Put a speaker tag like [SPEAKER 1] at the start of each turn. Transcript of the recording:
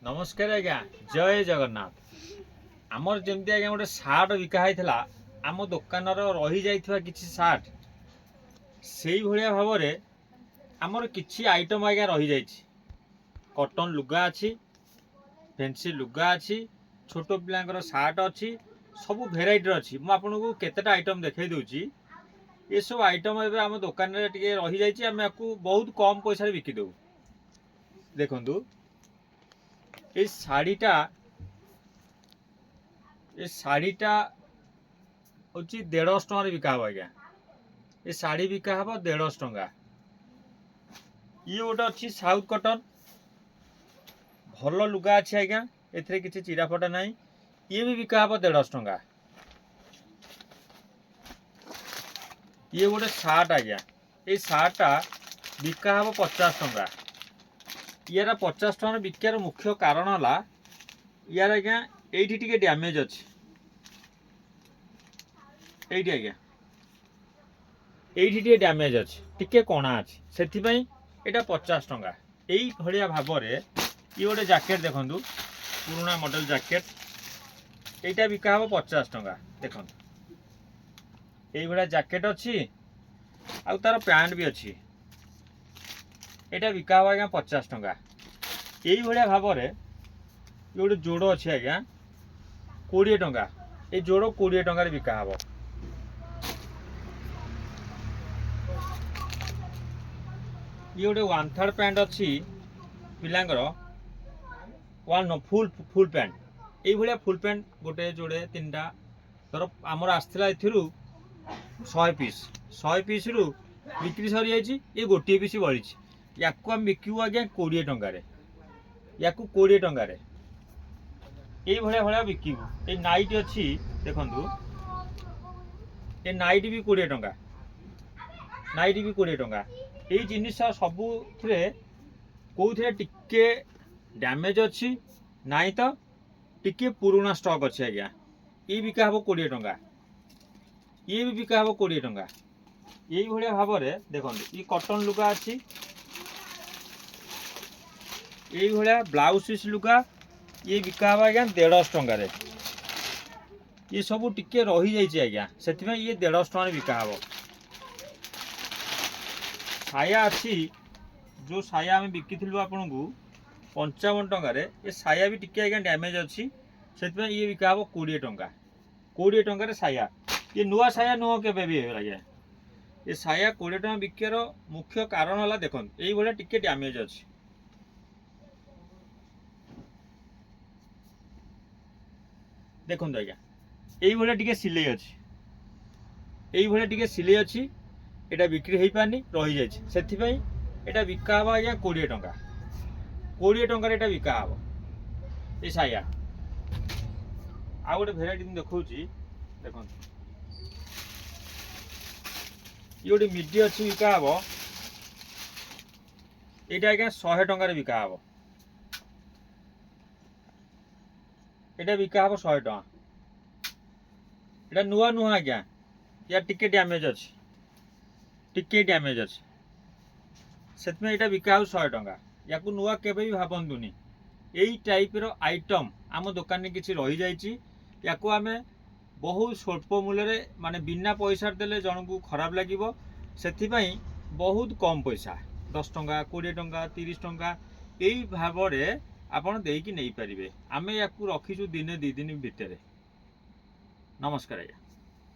[SPEAKER 1] नमस्कार आज्ञा जय जगन्नाथ आमर जमी आज्ञा गोटे सार्ट बिका होता आम दुकान रही जाइथिबा किछि सार्ट से भाया भाव में आमर किछि आइटम आज्ञा रही जाइछि। कॉटन लुगा अच्छी, फैंसी लुगा अच्छी, छोट पिलांकर सार्ट अच्छी, सब भेराइटर अच्छी। मु आपको केतेटा आइटम देखै दूची। ये सब आइटम एबे आम दुकान रे टिके रही जाइछि। आमे याकू बहुत कम पैसा रे बिकी दउ। देखंतु ये शाड़ीटा हूँ 150 टंका बिका हम आज्ञा। ये शाड़ी बिका हम 150 टंका। ये गोटे अच्छी साउथ कॉटन भल लुगा अच्छी आज्ञा, एथिरे किछि चिराफटा नहीं। ये भी बिका हम 150 टंका। ये गोटे सार्ट आज्ञा, ये सार्टा बिका हम 50 टंका। यार 50 टंका बिकार मुख्य कारण है यार आज्ञा एठी टिके डैमेज अच्छी। एठी आज्ञा एठी टिके डैमेज अच्छी, टिके कणा अच्छी, सेथिपई एटा 50 टंका। एई भलिया भाव रे ये गोटे जैकेट देखंतु, पुराना मॉडल जैकेट। एटा बिका हम 50 टंका। देखंतु एई भलिया जैकेट अच्छी आ तार पैंट भी अच्छी। एटा बिका हम आज्ञा 50 टंका। यही भाया भाव में ये गोटे जोड़ अच्छे आज्ञा 20 टंका। ये जोड़ 20 टंका बिका हम। ये गोटे 1/3 पैंट अच्छी पिलांकर फुल पैंट। ये भाया फुल पैंट गोटे जोड़े 3टा धर आमर आसला 100 पीस रु बिक्री सरी जाइए। ये गोटे पीस बढ़ी या बिकू आज्ञा 20 टंकार। या 20 टंकार ये भाया बिकू। ये नाइट अच्छी देखंतु, ये नाइट भी 20 टंका। नाइट भी 20 टंका। ये जिनिस सबू कौन टिके डैमेज अच्छी नाई तो टिके पुराना स्टॉक अच्छे आज्ञा। ये बिका हम 20 टंका। ये भी बिका हम 20 टंका। यही भाया भाव में देखो ये कॉटन लुगा अच्छी। यही भाया ब्लाउज पीस लुगा ये बिका हम आज्ञा 150 टंकार। ये सब टिके रही जाइए आज्ञा, से ये 150 टंका बिका हम। साया अच्छी, जो साया आम बिकी आपन को 55 टंकार। ये साया भी टिके आज्ञा डैमेज अच्छी, से ये बिका हम 20 टंका। 20 टंकार साया। ये नुआ साया नुह के आज्ञा। ये साया 20 टंका बिकार मुख्य कारण है देखो यही भाया टिके डैमेज अच्छी। देखो आज्ञा यही भाया टिके सिले अच्छी। यही भाया टिके सिले अच्छी। एटा बिक्री हो पारनी रही जाइए, से एटा बिका हम आज्ञा 20 टंका। 20 टंकार एटा बिका हम ये साया। आ गोटे भेराइटी देखा देखो ये गोटे मिडी अच्छी बिका हम। यहाँ आज्ञा 100 टंकार बिका हम। एटा बिका हम 100 टंका। एटा नुआ नुह आज्ञा, या टिके डैमेज अच्छी, टिके डैमेज अच्छी, से बिका हम 100 टंका। या नुआ केबे भी भावतुनि। यही टाइप रो आइटम आम दुकान में किसी रही जाइए। या आमे बहुत स्वल्प मूल्य माने बिना पैसा देले जन को खराब लगे, से बहुत कम पैसा 10 टंका 20 टंका 30 टंका यही भाव में आपड़ देकी नहीं पारे। आमे या रखीचु दिने 2 दिन भितर। नमस्कार आज्ञा।